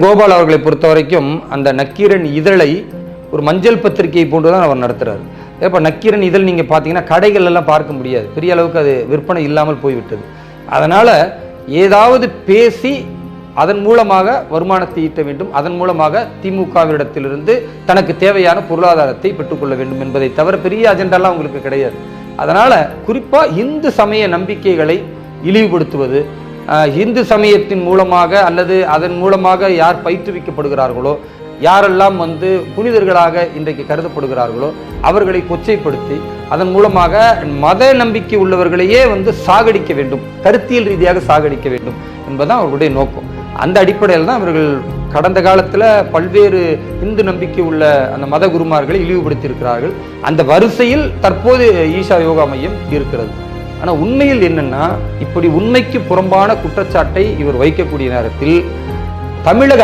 கோபால் அவர்களை பொறுத்த வரைக்கும் அந்த நக்கீரன் இதழை ஒரு மஞ்சள் பத்திரிகை போன்றுதான் அவர் நடத்துறாரு. இப்போ நக்கீரன் இதழ் நீங்க பார்த்தீங்கன்னா கடைகள் எல்லாம் பார்க்க முடியாது, பெரிய அளவுக்கு அது விற்பனை இல்லாமல் போய்விட்டது. அதனால ஏதாவது பேசி அதன் மூலமாக வருமானத்தை ஈட்ட வேண்டும், அதன் மூலமாக திமுகவிடத்திலிருந்து தனக்கு தேவையான பொருளாதாரத்தை பெற்றுக்கொள்ள வேண்டும் என்பதை தவிர பெரிய அஜெண்டாலாம் உங்களுக்கு கிடையாது. அதனால குறிப்பா இந்து சமய நம்பிக்கைகளை இழிவுபடுத்துவது, இந்து சமயத்தின் மூலமாக அல்லது அதன் மூலமாக யார் பயிற்றுவிக்கப்படுகிறார்களோ, யாரெல்லாம் புனிதர்களாக இன்றைக்கு கருதப்படுகிறார்களோ அவர்களை கொச்சைப்படுத்தி அதன் மூலமாக மத நம்பிக்கை உள்ளவர்களையே சாகடிக்க வேண்டும், கருத்தியல் ரீதியாக சாகடிக்க வேண்டும் என்பதுதான் அவர்களுடைய நோக்கம். அந்த அடிப்படையில் தான் அவர்கள் கடந்த காலத்தில் பல்வேறு இந்து நம்பிக்கை உள்ள அந்த மத குருமார்களை இழிவுபடுத்தி இருக்கிறார்கள். அந்த வரிசையில் தற்போது ஈஷா யோகா மையம் இருக்கிறது. ஆனால் உண்மையில் என்னன்னா, இப்படி உண்மைக்கு புறம்பான குற்றச்சாட்டை இவர் வைக்கக்கூடிய நேரத்தில் தமிழக